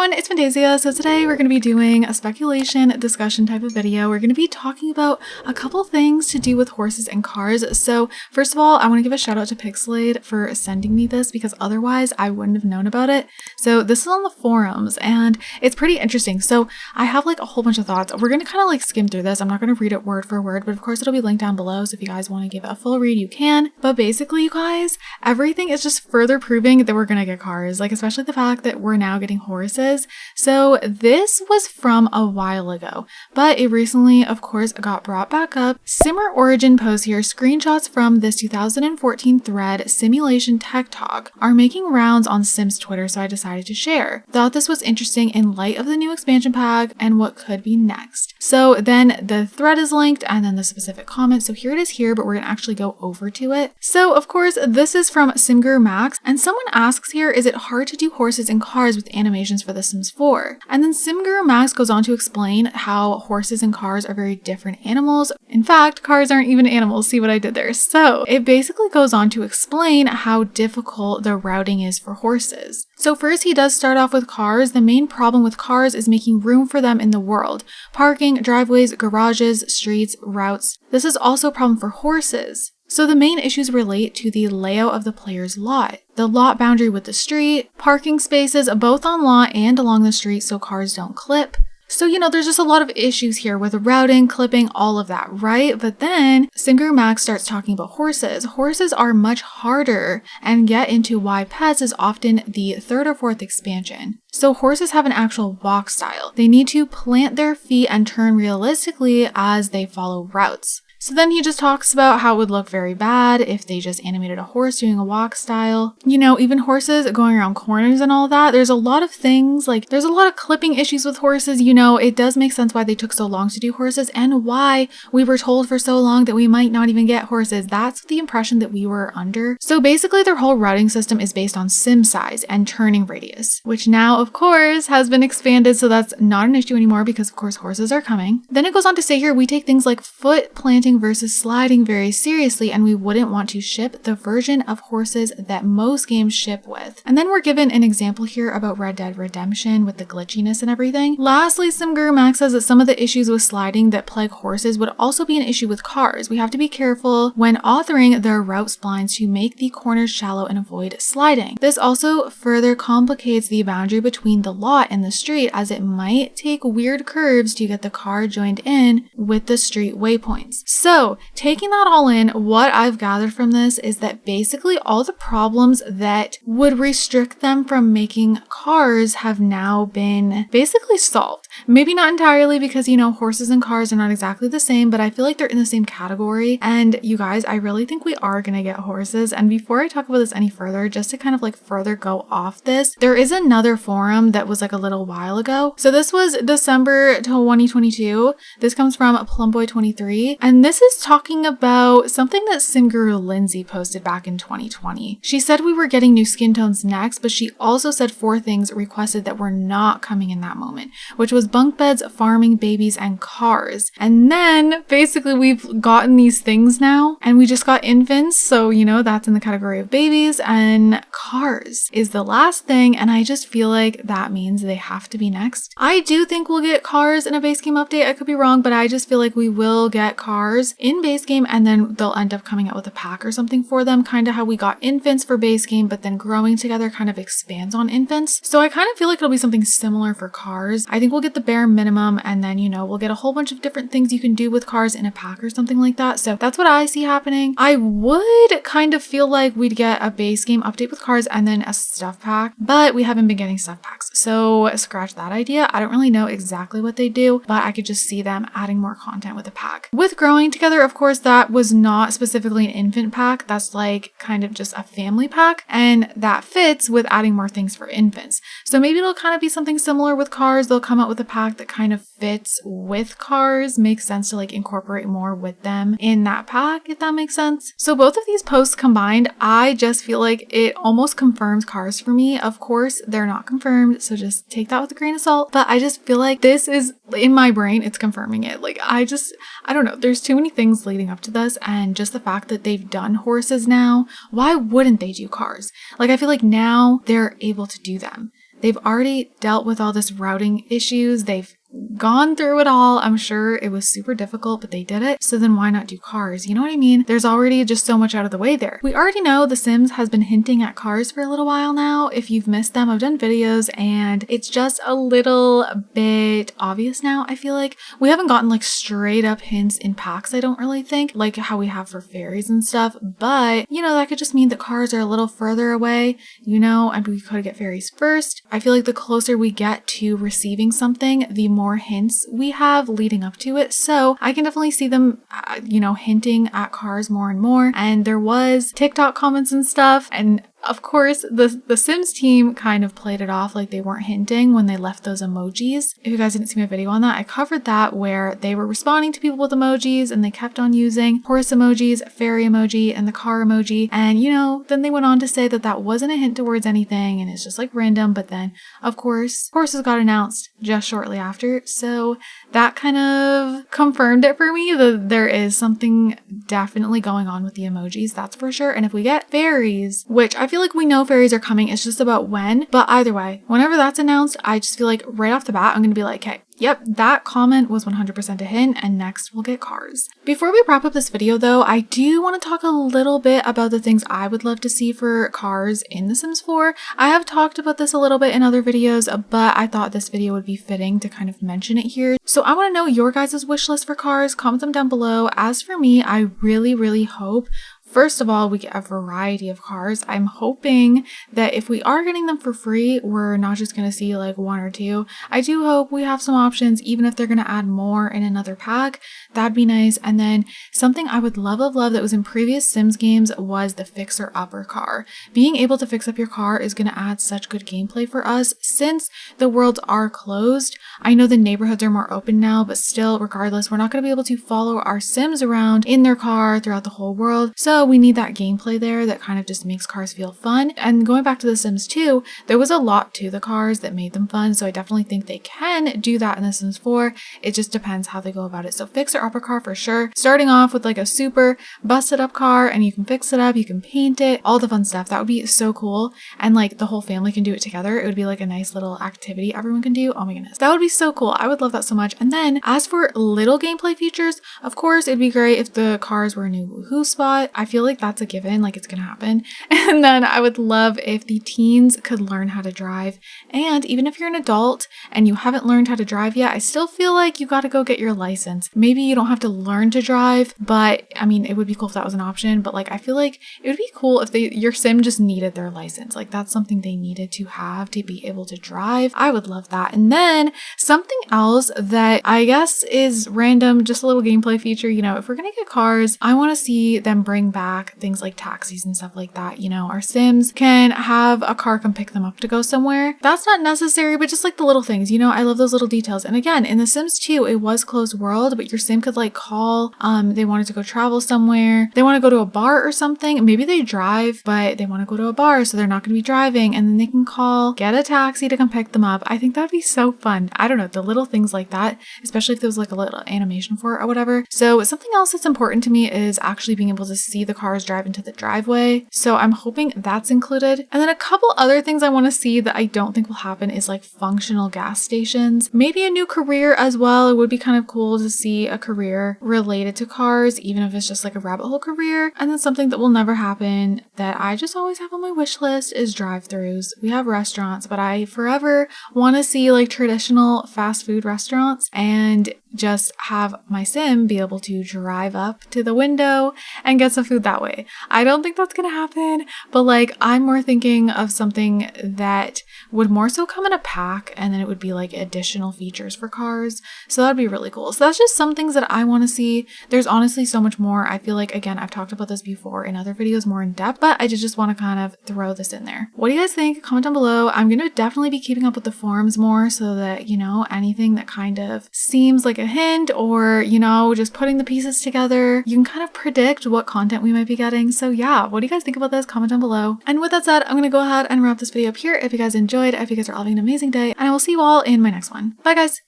everyone, it's Fantayzia. So today we're going to be doing a speculation discussion type of video. We're going to be talking about a couple things to do with horses and cars. So first of all, I want to give a shout out to Pixelade for sending me this because otherwise I wouldn't have known about it. So this is on the forums and it's pretty interesting. So I have like a whole bunch of thoughts. We're going to kind of like skim through this. I'm not going to read it word for word, but of course it'll be linked down below. So if you guys want to give it a full read, you can. But basically, you guys, everything is just further proving that we're going to get cars, like especially the fact that we're now getting horses. So this was from a while ago, but it recently, of course, got brought back up. Simmer Origin posts here, screenshots from this 2014 thread, Simulation Tech Talk, are making rounds on Sims Twitter, so I decided to share. Thought this was interesting in light of the new expansion pack and what could be next. So then the thread is linked and then the specific comment. So here it is here, but we're gonna actually go over to it. So of course, this is from Simgur Max, and someone asks here, is it hard to do horses and cars with animations for The Sims 4? And then Simgur Max goes on to explain how horses and cars are very different animals. In fact, cars aren't even animals. See what I did there? So it basically goes on to explain how difficult the routing is for horses. So first he does start off with cars. The main problem with cars is making room for them in the world. Parking, driveways, garages, streets, routes. This is also a problem for horses. So the main issues relate to the layout of the player's lot, the lot boundary with the street, parking spaces both on lot and along the street so cars don't clip. So, there's just a lot of issues here with routing, clipping, all of that, right? But then Simgur Max starts talking about horses. Horses are much harder and get into why pets is often the third or fourth expansion. So horses have an actual walk style. They need to plant their feet and turn realistically as they follow routes. So then he just talks about how it would look very bad if they just animated a horse doing a walk style. Even horses going around corners and all that. There's a lot of things, like there's a lot of clipping issues with horses. It does make sense why they took so long to do horses and why we were told for so long that we might not even get horses. That's the impression that we were under. So basically their whole routing system is based on sim size and turning radius, which now of course has been expanded. So that's not an issue anymore because of course horses are coming. Then it goes on to say here, we take things like foot planting versus sliding very seriously, and we wouldn't want to ship the version of horses that most games ship with. And then we're given an example here about Red Dead Redemption with the glitchiness and everything. Lastly, Simgur Max says that some of the issues with sliding that plague horses would also be an issue with cars. We have to be careful when authoring their route splines to make the corners shallow and avoid sliding. This also further complicates the boundary between the lot and the street, as it might take weird curves to get the car joined in with the street waypoints. So taking that all in, what I've gathered from this is that basically all the problems that would restrict them from making cars have now been basically solved. Maybe not entirely because, horses and cars are not exactly the same, but I feel like they're in the same category. And you guys, I really think we are going to get horses. And before I talk about this any further, just to kind of like further go off this, there is another forum that was like a little while ago. So this was December 2022. This comes from Plumboy23. And this is talking about something that Simguru Lindsay posted back in 2020. She said we were getting new skin tones next, but she also said 4 things requested that were not coming in that moment, which was bunk beds, farming, babies, and cars. And then basically we've gotten these things now, and we just got infants. So, that's in the category of babies, and cars is the last thing. And I just feel like that means they have to be next. I do think we'll get cars in a base game update. I could be wrong, but I just feel like we will get cars in base game, and then they'll end up coming out with a pack or something for them, kind of how we got infants for base game, but then growing together kind of expands on infants. So I kind of feel like it'll be something similar for cars. I think we'll get the bare minimum, and then we'll get a whole bunch of different things you can do with cars in a pack or something like that. So that's what I see happening. I would kind of feel like we'd get a base game update with cars and then a stuff pack, but we haven't been getting stuff packs, so scratch that idea. I don't really know exactly what they do, but I could just see them adding more content with a pack. With growing together, of course, that was not specifically an infant pack. That's like kind of just a family pack, and that fits with adding more things for infants. So maybe it'll kind of be something similar with cars. They'll come out with a pack that kind of fits with cars. Makes sense to like incorporate more with them in that pack, if that makes sense. So both of these posts combined, I just feel like it almost confirms cars for me. Of course, they're not confirmed, so just take that with a grain of salt. But I just feel like this is, in my brain, it's confirming it. Like I don't know. There's too many things leading up to this, and just the fact that they've done horses now, why wouldn't they do cars? Like I feel like now they're able to do them. They've already dealt with all this routing issues. They've gone through it all. I'm sure it was super difficult, but they did it. So then why not do cars? You know what I mean? There's already just so much out of the way there. We already know The Sims has been hinting at cars for a little while now. If you've missed them, I've done videos and it's just a little bit obvious now. I feel like we haven't gotten like straight up hints in packs, I don't really think, like how we have for fairies and stuff. But you know, that could just mean that cars are a little further away, you know, and we could get fairies first. I feel like the closer we get to receiving something, the more hints we have leading up to it. So I can definitely see them, you know, hinting at cars more and more. And there was TikTok comments and stuff. And of course, the Sims team kind of played it off like they weren't hinting when they left those emojis. If you guys didn't see my video on that, I covered that where they were responding to people with emojis and they kept on using horse emojis, fairy emoji, and the car emoji. And you know, then they went on to say that that wasn't a hint towards anything and it's just like random. But then, of course, horses got announced just shortly after. So that kind of confirmed it for me that there is something definitely going on with the emojis, that's for sure. And if we get fairies, which I feel like we know fairies are coming, it's just about when. But either way, whenever that's announced, I just feel like right off the bat, I'm going to be like, okay, yep, that comment was 100% a hint, and next we'll get cars. Before we wrap up this video though, I do want to talk a little bit about the things I would love to see for cars in The Sims 4. I have talked about this a little bit in other videos, but I thought this video would be fitting to kind of mention it here. So I want to know your guys' wish list for cars, comment them down below. As for me, I really hope first of all, we get a variety of cars. I'm hoping that if we are getting them for free, we're not just going to see like one or two. I do hope we have some options, even if they're going to add more in another pack. That'd be nice. And then something I would love that was in previous Sims games was the fixer-upper car. Being able to fix up your car is going to add such good gameplay for us since the worlds are closed. I know the neighborhoods are more open now, but still, regardless, we're not going to be able to follow our Sims around in their car throughout the whole world. So we need that gameplay there that kind of just makes cars feel fun. And going back to The Sims 2, there was a lot to the cars that made them fun. So I definitely think they can do that in The Sims 4. It just depends how they go about it. So fixer-upper car for sure. Starting off with like a super busted up car and you can fix it up, you can paint it, all the fun stuff. That would be so cool. And like the whole family can do it together. It would be like a nice little activity everyone can do. Oh my goodness. That would be so cool. I would love that so much. And then as for little gameplay features, of course, it'd be great if the cars were a new woohoo spot. I feel like that's a given, like it's gonna happen. And then I would love if the teens could learn how to drive. And even if you're an adult and you haven't learned how to drive yet, I still feel like you gotta go get your license. Maybe you don't have to learn to drive, but I mean, it would be cool if that was an option. But like, I feel like it would be cool if your sim just needed their license. Like that's something they needed to have to be able to drive. I would love that. And then something else that I guess is random, just a little gameplay feature, you know, if we're gonna get cars, I want to see them bring back things like taxis and stuff like that. You know, our Sims can have a car come pick them up to go somewhere. That's not necessary, but just like the little things, you know, I love those little details. And again, in The Sims 2, it was closed world, but your Sim could like call, they wanted to go travel somewhere. They want to go to a bar or something. Maybe they drive, but they want to go to a bar, so they're not going to be driving. And then they can call, get a taxi to come pick them up. I think that'd be so fun. I don't know, the little things like that, especially if there was like a little animation for it or whatever. So something else that's important to me is actually being able to see the cars drive into the driveway. So I'm hoping that's included. And then a couple other things I want to see that I don't think will happen is like functional gas stations. Maybe a new career as well. It would be kind of cool to see a career related to cars, even if it's just like a rabbit hole career. And then something that will never happen that I just always have on my wish list is drive-thrus. We have restaurants, but I forever want to see like traditional fast food restaurants and just have my Sim be able to drive up to the window and get some food that way. I don't think that's gonna happen, but like I'm more thinking of something that would more so come in a pack and then it would be like additional features for cars. So that'd be really cool. So that's just some things that I want to see. There's honestly so much more. I feel like, again, I've talked about this before in other videos more in depth, but I just want to kind of throw this in there. What do you guys think? Comment down below. I'm going to definitely be keeping up with the forums more so that, you know, anything that kind of seems like a hint or, you know, just putting the pieces together, you can kind of predict what content we might be getting. So yeah, what do you guys think about this? Comment down below. And with that said, I'm going to go ahead and wrap this video up here. If you guys enjoyed, I hope you guys are all having an amazing day, and I will see you all in my next one. Bye guys.